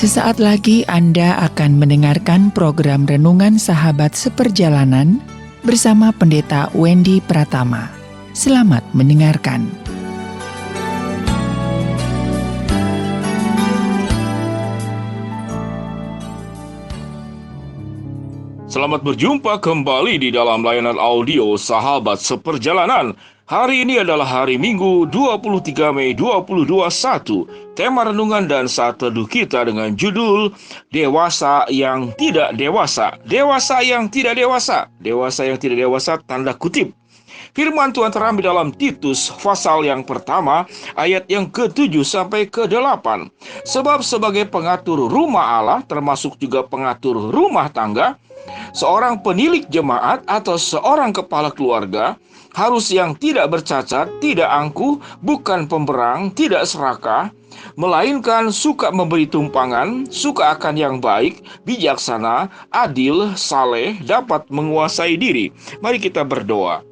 Sesaat lagi Anda akan mendengarkan program Renungan Sahabat Seperjalanan bersama Pendeta Wendy Pratama. Selamat mendengarkan. Selamat berjumpa kembali di dalam layanan audio Sahabat Seperjalanan. Hari ini adalah hari Minggu 23 Mei 2021. Tema renungan dan saat teduh kita dengan judul Dewasa yang Tidak Dewasa. Dewasa yang tidak dewasa. Dewasa yang tidak dewasa tanda kutip. Firman Tuhan terambil dalam Titus pasal yang pertama ayat yang ke-7 sampai ke-8. Sebab sebagai pengatur rumah Allah, termasuk juga pengatur rumah tangga, seorang penilik jemaat atau seorang kepala keluarga harus yang tidak bercacat, tidak angkuh, bukan pemberang, tidak serakah, melainkan suka memberi tumpangan, suka akan yang baik, bijaksana, adil, saleh, dapat menguasai diri. Mari kita berdoa.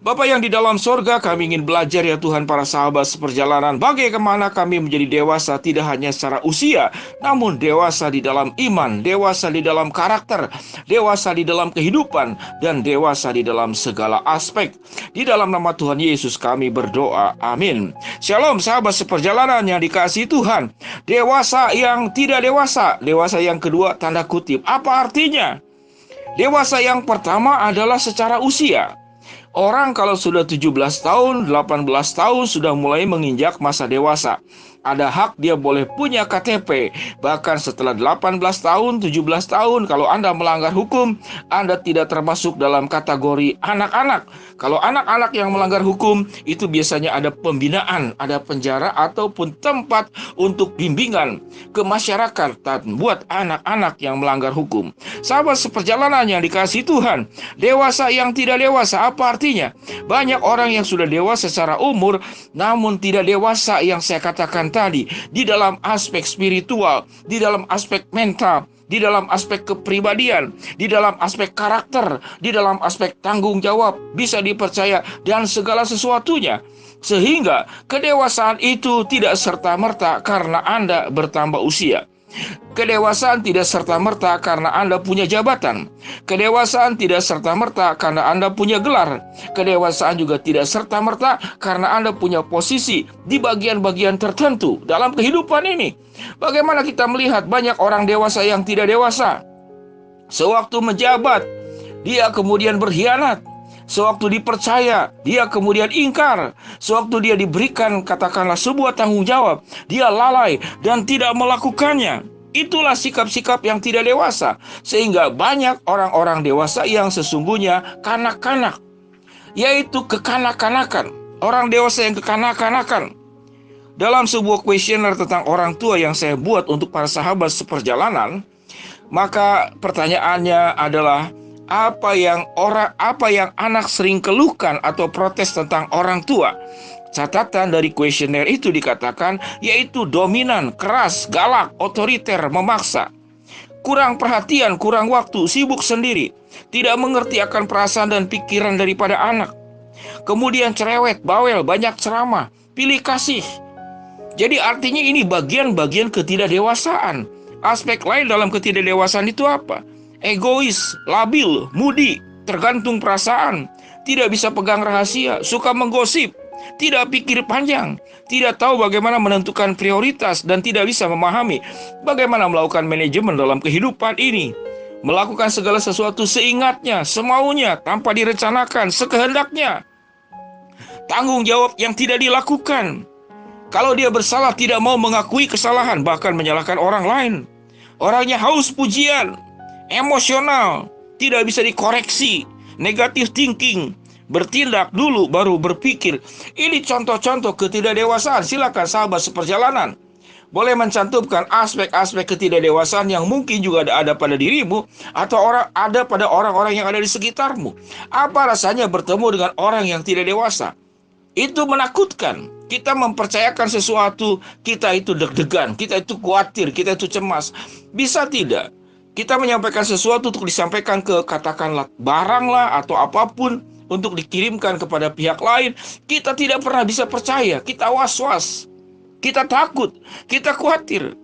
Bapa yang di dalam sorga, kami ingin belajar ya Tuhan para sahabat seperjalanan, bagaimana kami menjadi dewasa tidak hanya secara usia, namun dewasa di dalam iman, dewasa di dalam karakter, dewasa di dalam kehidupan, dan dewasa di dalam segala aspek. Di dalam nama Tuhan Yesus kami berdoa, amin. Shalom sahabat seperjalanan yang dikasihi Tuhan. Dewasa yang tidak dewasa. Dewasa yang kedua tanda kutip. Apa artinya? Dewasa yang pertama adalah secara usia. Orang kalau sudah 17 tahun, 18 tahun sudah mulai menginjak masa dewasa. Ada hak dia boleh punya KTP. Bahkan setelah 18 tahun, 17 tahun, kalau Anda melanggar hukum, Anda tidak termasuk dalam kategori anak-anak. Kalau anak-anak yang melanggar hukum, itu biasanya ada pembinaan, ada penjara ataupun tempat untuk bimbingan ke masyarakat buat anak-anak yang melanggar hukum. Sahabat seperjalanan yang dikasihi Tuhan, dewasa yang tidak dewasa, apa artinya? Banyak orang yang sudah dewasa secara umur, namun tidak dewasa yang saya katakan tadi, di dalam aspek spiritual, di dalam aspek mental, di dalam aspek kepribadian, di dalam aspek karakter, di dalam aspek tanggung jawab, bisa dipercaya, dan segala sesuatunya. Sehingga kedewasaan itu tidak serta-merta karena Anda bertambah usia. Kedewasaan tidak serta-merta karena Anda punya jabatan. Kedewasaan tidak serta-merta karena Anda punya gelar. Kedewasaan juga tidak serta-merta karena Anda punya posisi di bagian-bagian tertentu dalam kehidupan ini. Bagaimana kita melihat banyak orang dewasa yang tidak dewasa? Sewaktu menjabat, dia kemudian berkhianat. Sewaktu dipercaya, dia kemudian ingkar. Sewaktu dia diberikan katakanlah sebuah tanggung jawab, dia lalai dan tidak melakukannya. Itulah sikap-sikap yang tidak dewasa. Sehingga banyak orang-orang dewasa yang sesungguhnya kanak-kanak, yaitu kekanak-kanakan. Orang dewasa yang kekanak-kanakan. Dalam sebuah kuesioner tentang orang tua yang saya buat untuk para sahabat seperjalanan, maka pertanyaannya adalah, apa yang anak sering keluhkan atau protes tentang orang tua? Catatan dari kuesioner itu dikatakan yaitu dominan, keras, galak, otoriter, memaksa, kurang perhatian, kurang waktu, sibuk sendiri, tidak mengerti akan perasaan dan pikiran daripada anak. Kemudian cerewet, bawel, banyak ceramah, pilih kasih. Jadi artinya ini bagian-bagian ketidakdewasaan. Aspek lain dalam ketidakdewasaan itu apa? Egois, labil, moody, tergantung perasaan, tidak bisa pegang rahasia, suka menggosip, tidak pikir panjang, tidak tahu bagaimana menentukan prioritas, dan tidak bisa memahami bagaimana melakukan manajemen dalam kehidupan ini. Melakukan segala sesuatu seingatnya, semaunya, tanpa direncanakan, sekehendaknya. Tanggung jawab yang tidak dilakukan. Kalau dia bersalah tidak mau mengakui kesalahan, bahkan menyalahkan orang lain. Orangnya haus pujian, emosional, tidak bisa dikoreksi, negative thinking, bertindak dulu baru berpikir. Ini contoh-contoh ketidakdewasaan. Silakan sahabat seperjalanan boleh mencantumkan aspek-aspek ketidakdewasaan yang mungkin juga ada pada dirimu atau ada pada orang-orang yang ada di sekitarmu. Apa rasanya bertemu dengan orang yang tidak dewasa? Itu menakutkan. Kita mempercayakan sesuatu, kita itu deg-degan, kita itu khawatir, kita itu cemas. Bisa tidak kita menyampaikan sesuatu untuk disampaikan ke katakanlah barang lah atau apapun untuk dikirimkan kepada pihak lain, kita tidak pernah bisa percaya, kita was-was, kita takut, kita khawatir.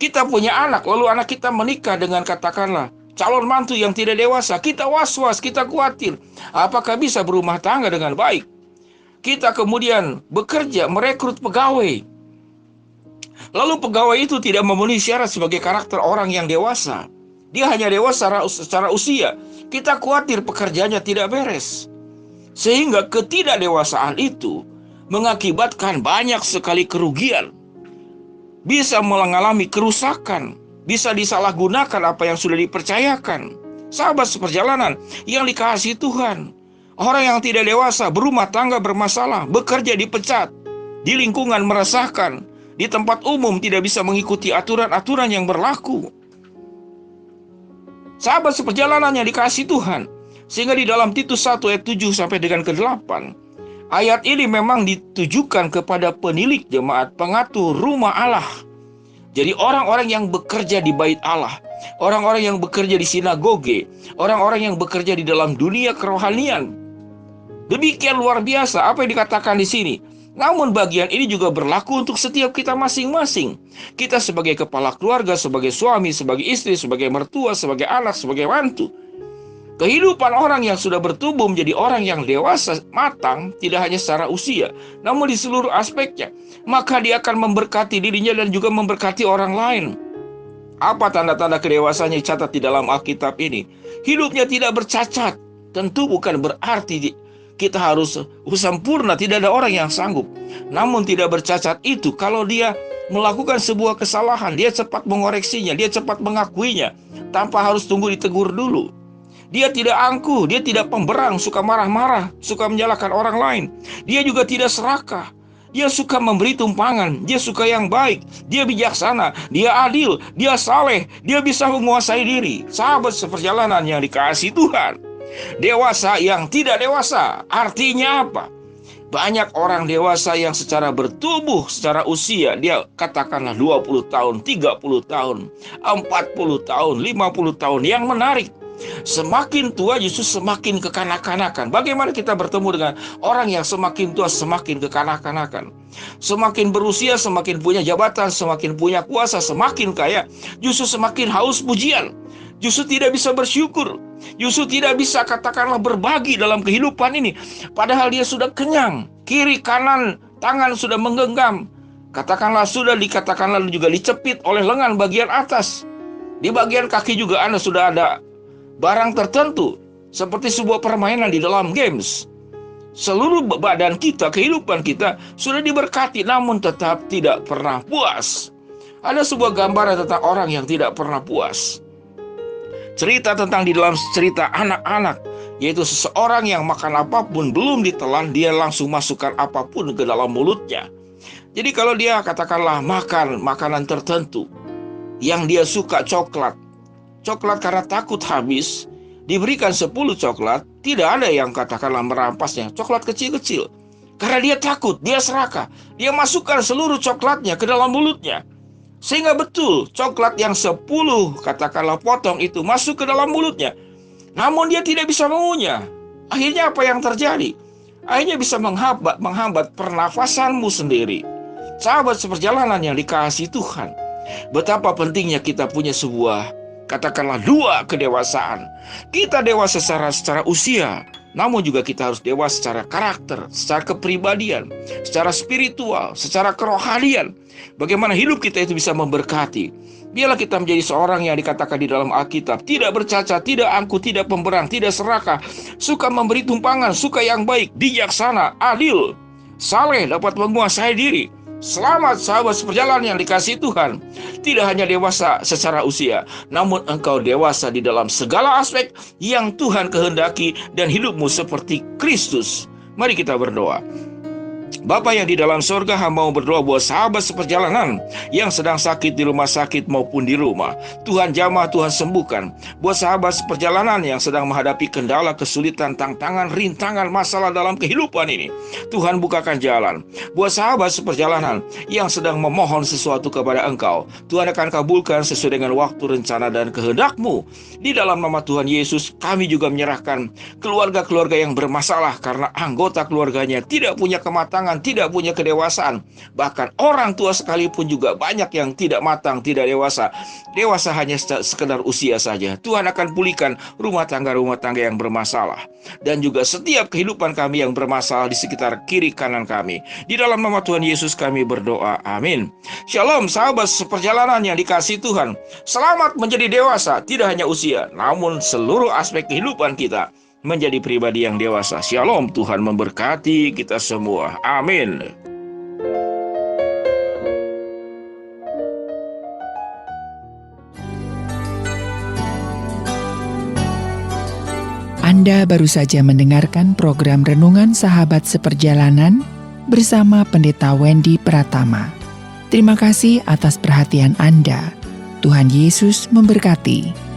Kita punya anak, lalu anak kita menikah dengan katakanlah calon mantu yang tidak dewasa. Kita was-was, kita khawatir. Apakah bisa berumah tangga dengan baik? Kita kemudian bekerja, merekrut pegawai. Lalu pegawai itu tidak memenuhi syarat sebagai karakter orang yang dewasa. Dia hanya dewasa secara usia. Kita khawatir pekerjaannya tidak beres. Sehingga ketidakdewasaan itu mengakibatkan banyak sekali kerugian. Bisa mengalami kerusakan, bisa disalahgunakan apa yang sudah dipercayakan. Sahabat seperjalanan yang dikasihi Tuhan, orang yang tidak dewasa berumah tangga bermasalah, bekerja dipecat, di lingkungan meresahkan, di tempat umum tidak bisa mengikuti aturan-aturan yang berlaku. Sahabat seperjalanan yang dikasihi Tuhan, sehingga di dalam Titus 1 ayat 7 sampai dengan ke-8, ayat ini memang ditujukan kepada penilik jemaat, pengatur rumah Allah. Jadi orang-orang yang bekerja di bait Allah, orang-orang yang bekerja di sinagoge, orang-orang yang bekerja di dalam dunia kerohanian. Demikian luar biasa apa yang dikatakan di sini. Namun bagian ini juga berlaku untuk setiap kita masing-masing. Kita sebagai kepala keluarga, sebagai suami, sebagai istri, sebagai mertua, sebagai anak, sebagai mantu. Kehidupan orang yang sudah bertumbuh menjadi orang yang dewasa, matang, tidak hanya secara usia, namun di seluruh aspeknya. Maka dia akan memberkati dirinya dan juga memberkati orang lain. Apa tanda-tanda kedewasaannya dicatat di dalam Alkitab ini? Hidupnya tidak bercacat. Tentu bukan berarti kita harus sempurna, tidak ada orang yang sanggup. Namun tidak bercacat itu kalau dia melakukan sebuah kesalahan, dia cepat mengoreksinya, dia cepat mengakuinya, tanpa harus tunggu ditegur dulu. Dia tidak angkuh, dia tidak pemberang, suka marah-marah, suka menyalahkan orang lain. Dia juga tidak serakah. Dia suka memberi tumpangan, dia suka yang baik, dia bijaksana, dia adil, dia saleh, dia bisa menguasai diri. Sahabat seperjalanan yang dikasihi Tuhan, dewasa yang tidak dewasa, artinya apa? Banyak orang dewasa yang secara bertumbuh, secara usia, dia katakanlah 20 tahun, 30 tahun, 40 tahun, 50 tahun. Yang menarik, semakin tua justru semakin kekanak-kanakan. Bagaimana kita bertemu dengan orang yang semakin tua semakin kekanak-kanakan? Semakin berusia, semakin punya jabatan, semakin punya kuasa, semakin kaya, justru semakin haus pujian. Justru tidak bisa bersyukur. Justru tidak bisa katakanlah berbagi dalam kehidupan ini. Padahal dia sudah kenyang. Kiri, kanan, tangan sudah menggenggam. Katakanlah sudah dikatakanlah juga dicepit oleh lengan bagian atas. Di bagian kaki juga Anda sudah ada barang tertentu, seperti sebuah permainan di dalam games. Seluruh badan kita, kehidupan kita sudah diberkati, namun tetap tidak pernah puas. Ada sebuah gambaran tentang orang yang tidak pernah puas. Cerita tentang di dalam cerita anak-anak, yaitu seseorang yang makan apapun belum ditelan, dia langsung masukkan apapun ke dalam mulutnya. Jadi kalau dia katakanlah makan makanan tertentu yang dia suka, coklat karena takut habis, diberikan 10 coklat, tidak ada yang katakanlah merampasnya. Coklat kecil-kecil, karena dia takut, dia serakah, dia masukkan seluruh coklatnya ke dalam mulutnya. Sehingga betul coklat yang 10 katakanlah potong itu masuk ke dalam mulutnya, namun dia tidak bisa mengunyah. Akhirnya apa yang terjadi? Akhirnya bisa menghambat pernafasanmu sendiri. Sahabat seperjalanan yang dikasihi Tuhan, betapa pentingnya kita punya sebuah katakanlah 2 kedewasaan. Kita dewasa secara usia, namun juga kita harus dewasa secara karakter, secara kepribadian, secara spiritual, secara kerohanian. Bagaimana hidup kita itu bisa memberkati. Biarlah kita menjadi seorang yang dikatakan di dalam Alkitab, tidak bercacat, tidak angkuh, tidak pemberang, tidak serakah, suka memberi tumpangan, suka yang baik, bijaksana, adil, saleh, dapat menguasai diri. Selamat sahabat seperjalanan yang dikasihi Tuhan. Tidak hanya dewasa secara usia, namun engkau dewasa di dalam segala aspek yang Tuhan kehendaki dan hidupmu seperti Kristus. Mari kita berdoa. Bapa yang di dalam sorga, hamba mau berdoa buat sahabat seperjalanan yang sedang sakit di rumah sakit maupun di rumah. Tuhan jamah, Tuhan sembuhkan. Buat sahabat seperjalanan yang sedang menghadapi kendala, kesulitan, tantangan, rintangan, masalah dalam kehidupan ini, Tuhan bukakan jalan. Buat sahabat seperjalanan yang sedang memohon sesuatu kepada Engkau, Tuhan akan kabulkan sesuai dengan waktu, rencana, dan kehendak-Mu. Di dalam nama Tuhan Yesus, kami juga menyerahkan keluarga-keluarga yang bermasalah karena anggota keluarganya tidak punya kematangan kematangan, tidak punya kedewasaan. Bahkan orang tua sekalipun juga banyak yang tidak matang, tidak dewasa. Dewasa hanya sekedar usia saja. Tuhan akan pulihkan rumah tangga yang bermasalah. Dan juga setiap kehidupan kami yang bermasalah di sekitar kiri kanan kami. Di dalam nama Tuhan Yesus kami berdoa. Amin. Shalom sahabat seperjalanan yang dikasihi Tuhan. Selamat menjadi dewasa, tidak hanya usia, namun seluruh aspek kehidupan kita menjadi pribadi yang dewasa. Shalom, Tuhan memberkati kita semua. Amin. Anda baru saja mendengarkan program Renungan Sahabat Seperjalanan bersama Pendeta Wendy Pratama. Terima kasih atas perhatian Anda. Tuhan Yesus memberkati.